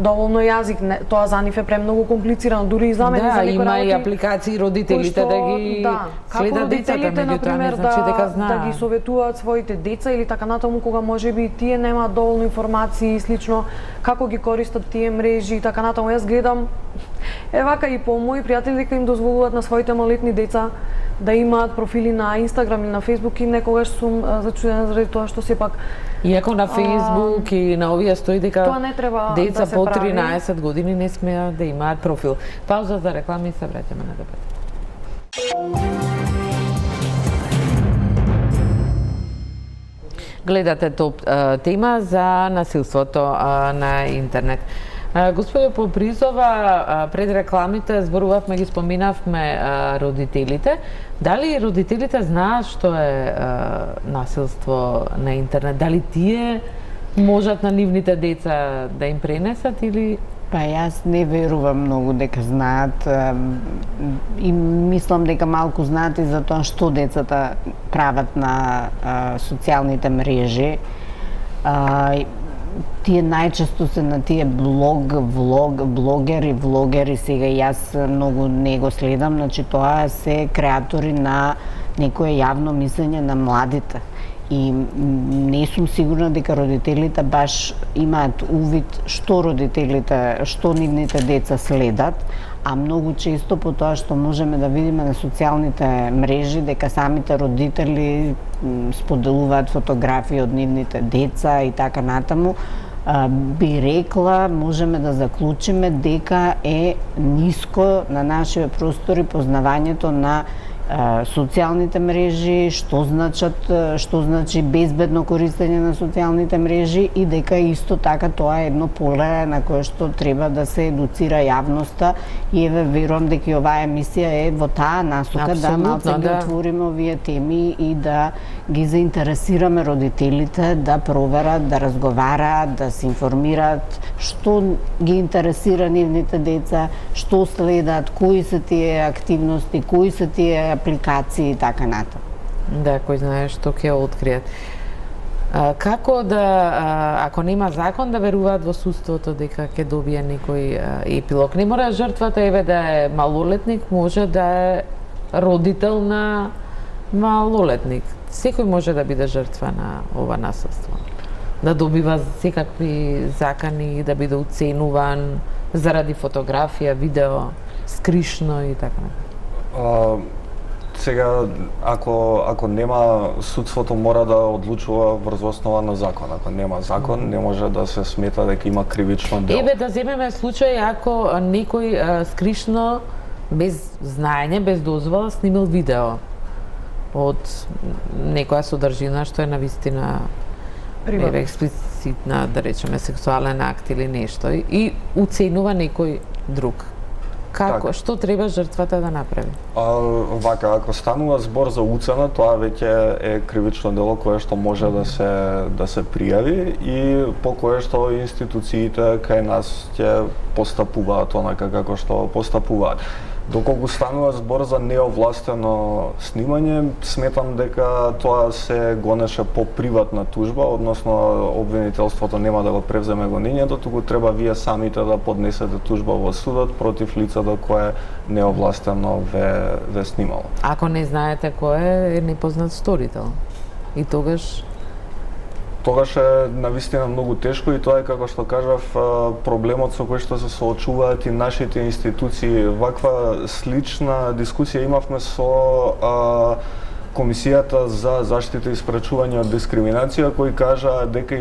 доволно јазик, тоа за нив е премногу комплицирано, дури и за мене за Да, некои има и работи апликации родителите да ги како следат децата, родителите, меѓутоа не например, значи дека да знаат. ги советуваат своите деца или така натаму кога можеби тие немаат доволно информации и слично, како ги користат тие мрежи и така натаму. Јас гледам вака и по мои пријатели дека им дозволуваат на своите малолетни деца да имаат профили на Инстаграм или на Фејсбук и некогаш сум зачудена заради тоа што сепак Иако на Facebook и на овие стои дека тоа не треба деца да се по прави. 13 години не смеат да имаат профил. Пауза за реклами и се враќаме на дебата. Гледате топ тема за насилството на интернет. Господи Попризова, пред рекламите зборувавме, ги споминавме родителите. Дали родителите знаат што е насилство на интернет? Дали тие можат на нивните деца да им пренесат или Па јас не верувам многу дека знаат и мислам дека малку знаат и за тоа што децата прават на социјалните мрежи. Тие најчесто се на тие блогери, сега јас многу не го следам, значи тоа се креатори на некое јавно мислење на младите. И не сум сигурна дека родителите баш имаат увид што нивните деца следат, а многу често по тоа што можеме да видиме на социјалните мрежи дека самите родители споделуваат фотографии од нивните деца и така натаму, би рекла, можеме да заклучиме дека е ниско на нашите простори познавањето на социјалните мрежи, што значи безбедно користење на социјалните мрежи и дека исто така тоа е едно поле на кое што треба да се едуцира јавноста и верувам дека и оваа емисија е во таа насока да малце ги отвориме овие теми и да ги заинтересираме родителите да проверат, да разговараат, да се информираат што ги интересира нивните деца, што следат, кои се тие активности, кои се тие апликации и така натаму. да, кој знае што ќе откријат. Како да, ако нема закон, да веруваат во судството дека ќе добие некој епилог? Не мора жртвата да е малолетник, може да е родител на малолетник. Секој може да биде жртва на ова насилство. Да добива секакви закани и да биде уценуван заради фотографија, видео, скришно и така натаму. Сега, ако нема, судството мора да одлучува врз основа на закон. Ако нема закон, не може да се смета дека има кривично дело. Да земеме случај ако некој скришно, без знаење, без дозвола, снимил видео од некоја содржина што е навистина експлицитна, да речеме, сексуален акт или нешто и уценува некој друг. Како, така. Што треба жртвата да направи? Вака, ако станува збор за уцена, тоа веќе е кривично дело кое што може да се пријави и по кое што институциите кај нас ќе постапуваат онака како што постапуваат. Доколку станува збор за неовластено снимање, сметам дека тоа се гонеше по приватна тужба, односно обвинителството нема да го превземе гонењето, туку треба вие самите да поднесете тужба во судот против лицето кое неовластено ве снимало. Ако не знаете кој е непознат сторител. И тогаш тогаш е навистина многу тешко и тоа е како што кажав проблемот со кој што се соочуваат и нашите институции. Ваква слична дискусија имавме со Комисијата за заштита и спречување од дискриминација, кои кажа дека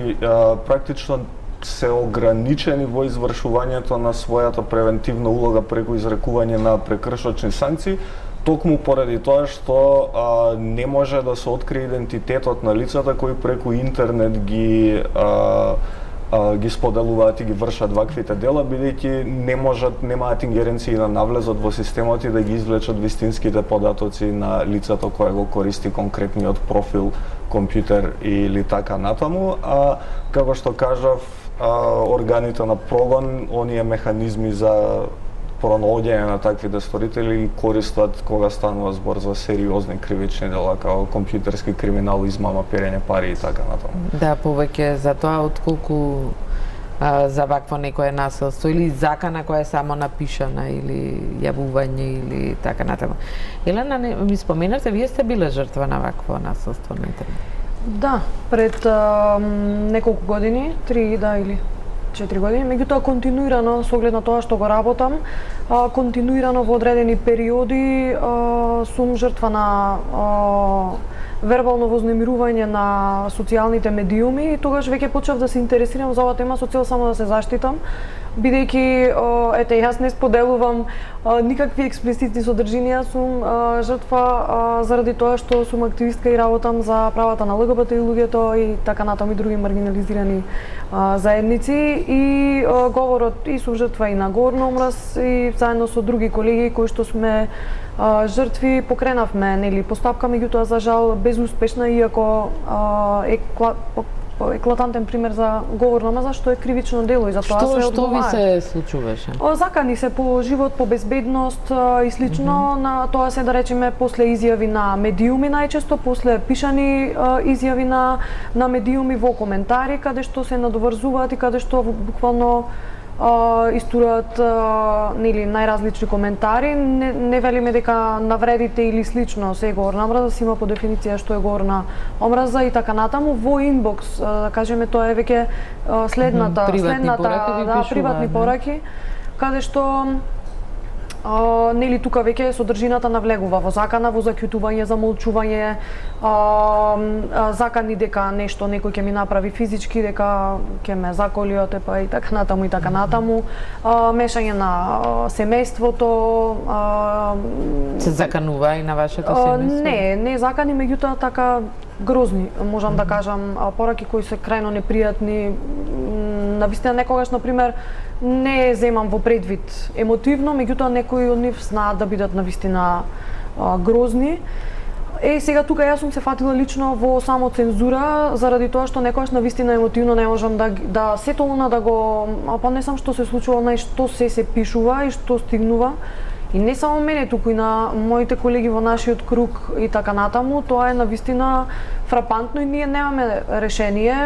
практично се ограничени во извршувањето на својата превентивна улога преку изрекување на прекршочни санкции, токму поради тоа што не може да се открие идентитетот на лицата кои преку интернет ги споделуваат и ги вршат ваквите дела, бидејќи немаат ингеренции на навлезот во системот и да ги извлечат вистинските податоци на лицето кое го користи конкретниот профил, компјутер или така натаму. Како што кажав, органите на прогон, оние механизми за пронаоѓање на таквите сторители користат кога станува збор за сериозни кривични дела, како компјутерски криминал, измама, перење пари и така натаму. Да, повеќе за тоа отколку за вакво некое насилство или закана која е само напишана или јавување или така натаму. Елена, ми споменавте, вие сте биле жртва на вакво насилство на интернет? Да, пред неколку години, 3 или 4 години, меѓутоа континуирано со оглед на тоа што го работам, континуирано во одредени периоди сум жртва на вербално вознемирување на социјалните медиуми и тогаш веќе почнав да се интересирам за оваа тема со цел само да се заштитам, бидејќи јас не споделувам никакви експлицитни содржинија, сум жртва заради тоа што сум активистка и работам за правата на ЛГБТ и луѓето и така натаму и други маргинализирани заедници и говорот и сум жртва и на говор на омраз и заедно со други колеги кои што сме жртви покренавме постапка, меѓутоа за жал безуспешна, иако еклатантен пример за говор на омраза што е кривично дело и за тоа се одговара. Што ви се случуваше? Закани се по живот, по безбедност и слично, на тоа се да речеме после изјави на медиуми најчесто, после пишани изјави на медиуми во коментари каде што се надоврзуваат и каде што буквално истурат најразлични коментари. Не велиме дека навредите или слично се говор на омраза, си има по дефиниција што е говор на омраза и така натаму. Во инбокс, да кажеме, тоа е веќе следната приватни пораки, каде што тука веќе содржината навлегува во закана, во заќутување, замолчување, закани дека нешто некој ќе ми направи физички, дека ќе ме заколи и така натаму и така натаму, мешање на семејството. Се заканува и на вашето семејство? Не закани, меѓутоа така грозни, можам да кажам, пораки кои се крајно непријатни. Навистина некогаш, например, не земам во предвид емотивно, меѓутоа некои од нив знаат да бидат навистина грозни. Сега тука јас сум се фатила лично во само цензура, заради тоа што некогаш навистина емотивно не можам да сетолна да го понесам што се случува, што се пишува и што стигнува. И не само мене, туку и на моите колеги во нашиот круг и така натаму, тоа е навистина фрапантно и ние немаме решение.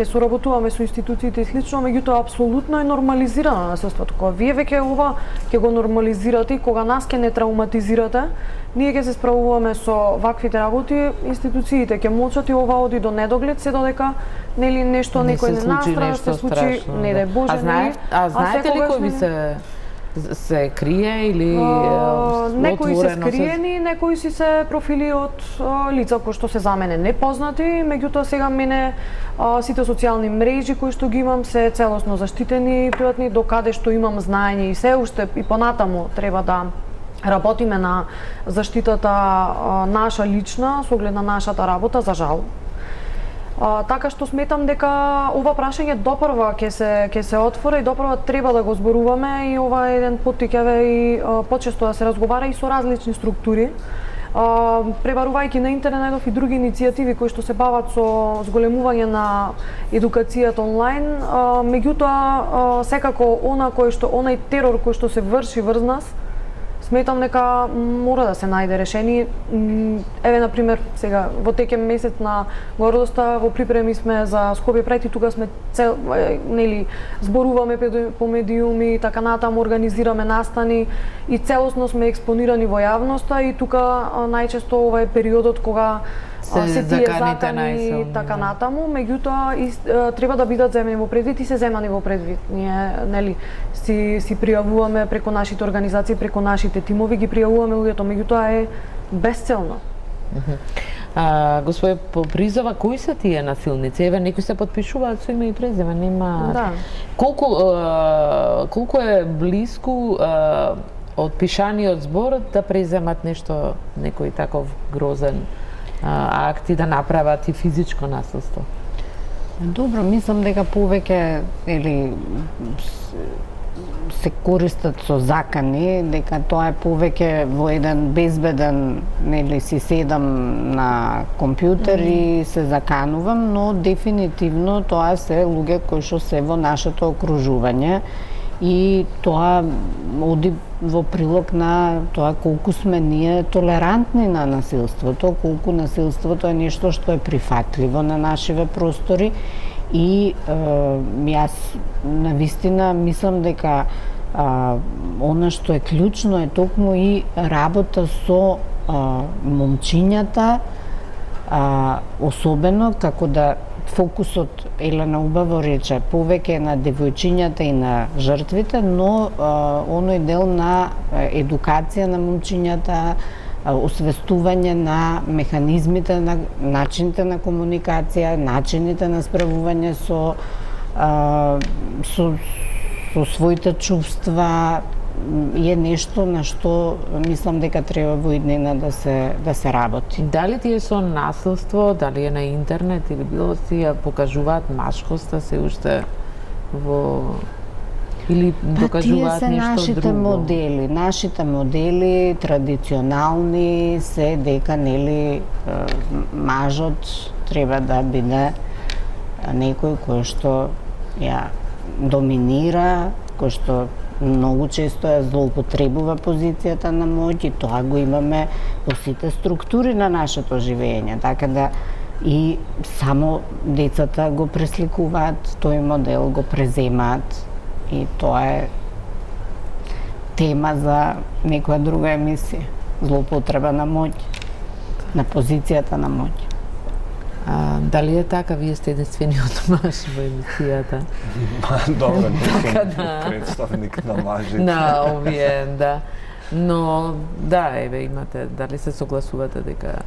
Соработуваме со институциите и слично, меѓутоа апсолутно е нормализирано насилството. Кога вие веќе ова ќе го нормализирате и кога нас ќе не травматизирате, ние ќе се справуваме со ваквите работи, институциите ќе молчат и ова оди до недоглед, се додека нешто некој не настра, се случи, не дај Боже. А знаете ли кој би се крие или некои се скриени, некои си се профили од лица кои што се за мене непознати, меѓутоа сега мене сите социјални мрежи кои што ги имам се целосно заштитени, приватни, докаде што имам знаење и се уште и понатаму треба да работиме на заштитата наша лична, со оглед на нашата работа, за жал. Така што сметам дека ова прашање допрва ќе се отвори и допрва треба да го зборуваме и ова е еден поттикаве и почесто да се разговара и со различни структури. Пребарувајќи на интернет најдов и други иницијативи кои што се бават со зголемување на едукацијата онлайн, меѓутоа секако онај терор кој што се врши врз нас, сметам дека мора да се најде решение. Еве, например, сега во текем месец на гордоста во припреми сме за Скопје Прајд и тука сме зборуваме по медиуми и така натаму, организираме настани и целосно сме експонирани во јавноста и тука најчесто ова е периодот кога Се тие заканите закани најсилни, така да. натаму, меѓутоа треба да бидат земени во предвид и се земани во предвид. Ние нели си пријавуваме преку нашите организации, преку нашите тимови ги пријавуваме луѓето, меѓутоа е безцелно. Господи Попризова, кои се тие насилници? Еве, некои се подпишуваат со име и презиме, нема... Да. Колку е блиску од пишаниот збор да преземат нешто, некој таков грозен акт и да направат и физичко насилство? Добро, мислам дека повеќе или се користат со закани, дека тоа е повеќе во еден безбеден, нели си седам на компјутер и се заканувам, но дефинитивно тоа се луѓе кои што се во нашето окружување и тоа оди во прилог на тоа колку сме ние толерантни на насилството, колку насилството е нешто што е прифатливо на нашиве простори и јас навистина мислам дека она што е клучно е токму и работа со момчињата, особено како да фокусот, Елена убаво рече, повеќе на девојчињата и на жртвите, но оној дел на едукација на момчињата, освестување на механизмите, на начините на комуникација, начините на справување со своите чувства е нешто на што мислам дека треба во иднина да се работи. Дали тие со насилство, дали е на интернет или било си ја покажуваат машкоста се уште во или докажуваат тие се нешто нашите друго? Нашите модели традиционални се дека нели мажот треба да биде некој кој што ја доминира, кој што многу често ја злоупотребува позицијата на моќ и тоа го имаме во сите структури на нашето живење, така да и само децата го пресликуваат, тој модел го преземаат и тоа е тема за некоја друга емисија, злоупотреба на моќ, на позицијата на моќ. Дали е така, вие сте единствениот маж во емисијата? Добро, не сум да. представник на мажите. На овие, да. Но, да, еве, имате, дали се согласувате дека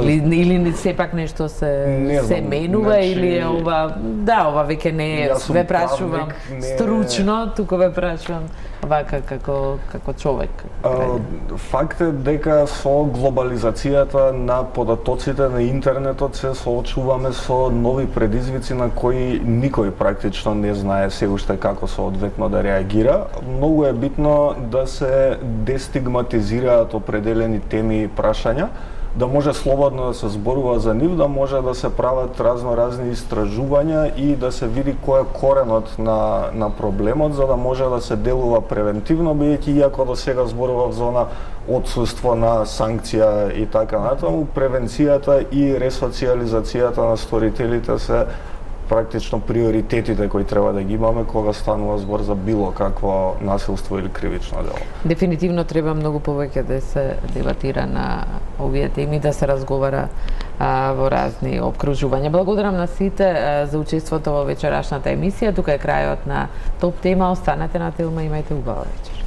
или сепак нешто се менува, значи, или е ова, да, ова веќе не е, ве прашувам стручно, туку ве прашувам вака како човек. Факт е дека со глобализацијата на податоците на интернетот се соочуваме со нови предизвици на кои никој практично не знае се уште како соодветно да реагира. Многу е битно да се дестигматизираат определени теми и прашања, да може слободно да се зборува за нив, да може да се прават разни истражувања и да се види кој е коренот на проблемот, за да може да се делува превентивно, бидејќи иако до сега зборував за она отсуство на санкција и така натаму, превенцијата и ресоциализацијата на сторителите се практично приоритетите кои треба да ги имаме кога станува збор за било какво насилство или кривично дело. Дефинитивно треба многу повеќе да се дебатира на овие теми, да се разговара во разни опкружувања. Благодарам на сите за учеството во вечерашната емисија. Тука е крајот на Топ тема. Останете на Телма, имајте убава вечер.